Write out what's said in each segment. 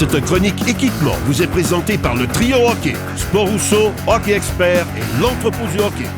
Cette chronique équipement vous est présentée par le Trio Hockey, Sport Rousseau, Hockey Expert et l'Entrepôt du Hockey.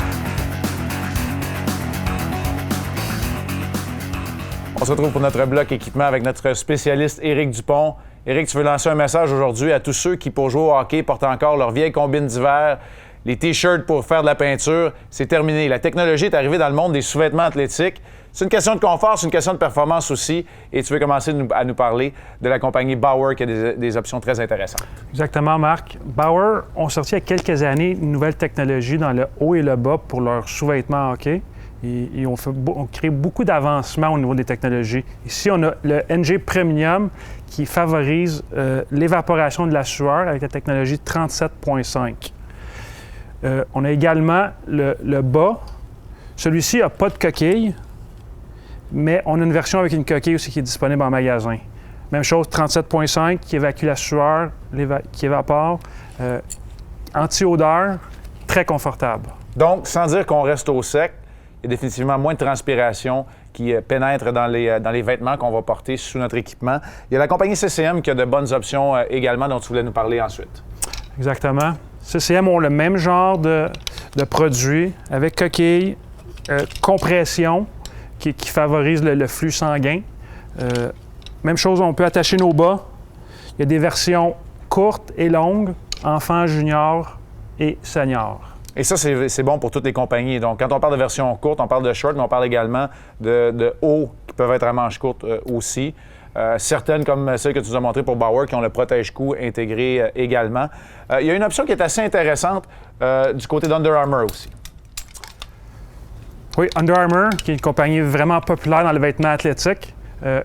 On se retrouve pour notre bloc équipement avec notre spécialiste Éric Dupont. Éric, tu veux lancer un message aujourd'hui à tous ceux qui, pour jouer au hockey, portent encore leurs vieilles combines d'hiver, les T-shirts pour faire de la peinture. C'est terminé. La technologie est arrivée dans le monde des sous-vêtements athlétiques. C'est une question de confort, c'est une question de performance aussi. Et tu veux commencer à nous parler de la compagnie Bauer qui a des options très intéressantes. Exactement, Marc. Bauer ont sorti il y a quelques années une nouvelle technologie dans le haut et le bas pour leurs sous-vêtements hockey. Ils ont créé beaucoup d'avancements au niveau des technologies. Ici, on a le NG Premium qui favorise l'évaporation de la sueur avec la technologie 37.5. On a également le bas. Celui-ci n'a pas de coquille, mais on a une version avec une coquille aussi qui est disponible en magasin. Même chose, 37.5 qui évacue la sueur, qui évapore, anti-odeur, très confortable. Donc, sans dire qu'on reste au sec, il y a définitivement moins de transpiration qui pénètre dans les vêtements qu'on va porter sous notre équipement. Il y a la compagnie CCM qui a de bonnes options également dont tu voulais nous parler ensuite. Exactement. CCM ont le même genre de produit avec coquille, compression qui favorise le flux sanguin. Même chose, on peut attacher nos bas. Il y a des versions courtes et longues, enfants, juniors et seniors. Et ça, c'est bon pour toutes les compagnies. Donc, quand on parle de version courte, on parle de short, mais on parle également de hauts qui peuvent être à manches courtes aussi. Certaines, comme celle que tu nous as montrée pour Bauer, qui ont le protège-cou intégré également. Il y a une option qui est assez intéressante du côté d'Under Armour aussi. Oui, Under Armour, qui est une compagnie vraiment populaire dans le vêtement athlétique,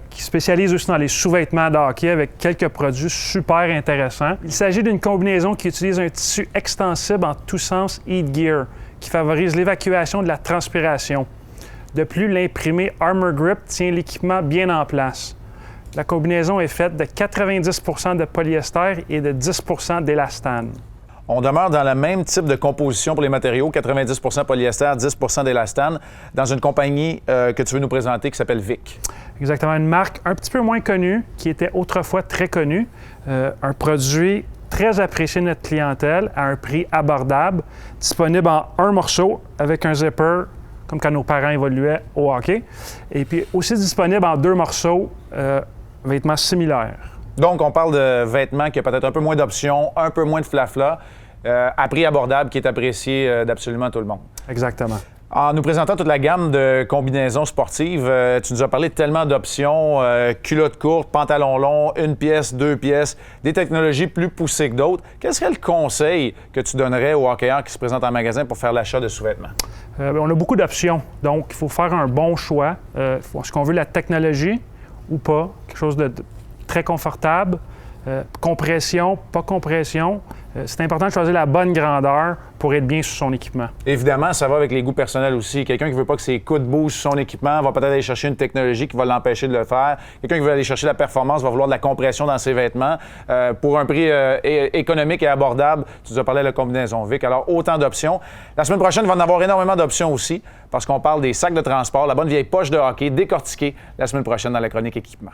qui spécialise aussi dans les sous-vêtements de hockey avec quelques produits super intéressants. Il s'agit d'une combinaison qui utilise un tissu extensible en tous sens Heat Gear, qui favorise l'évacuation de la transpiration. De plus, l'imprimé Armor Grip tient l'équipement bien en place. La combinaison est faite de 90 % de polyester et de 10 % d'élastane. On demeure dans le même type de composition pour les matériaux, 90 % polyester, 10 % d'élastane, dans une compagnie que tu veux nous présenter qui s'appelle Vic. Exactement, une marque un petit peu moins connue, qui était autrefois très connue. Un produit très apprécié de notre clientèle à un prix abordable, disponible en un morceau avec un zipper, comme quand nos parents évoluaient au hockey. Et puis aussi disponible en 2 morceaux, vêtements similaires. Donc, on parle de vêtements qui ont peut-être un peu moins d'options, un peu moins de flafla, à prix abordable qui est apprécié d'absolument tout le monde. Exactement. En nous présentant toute la gamme de combinaisons sportives, tu nous as parlé de tellement d'options, culottes courtes, pantalons longs, 1 pièce, 2 pièces, des technologies plus poussées que d'autres. Quel serait le conseil que tu donnerais aux hockeyeurs qui se présentent en magasin pour faire l'achat de sous-vêtements? On a beaucoup d'options, donc il faut faire un bon choix. Est-ce qu'on veut la technologie ou pas? Quelque chose de très confortable, compression, pas compression. C'est important de choisir la bonne grandeur pour être bien sur son équipement. Évidemment, ça va avec les goûts personnels aussi. Quelqu'un qui ne veut pas que ses coudes bougent sur son équipement va peut-être aller chercher une technologie qui va l'empêcher de le faire. Quelqu'un qui veut aller chercher la performance va vouloir de la compression dans ses vêtements. Pour un prix économique et abordable, tu nous as parlé de la combinaison Vic. Alors, autant d'options. La semaine prochaine, il va en avoir énormément d'options aussi parce qu'on parle des sacs de transport, la bonne vieille poche de hockey décortiquée la semaine prochaine dans la chronique équipement.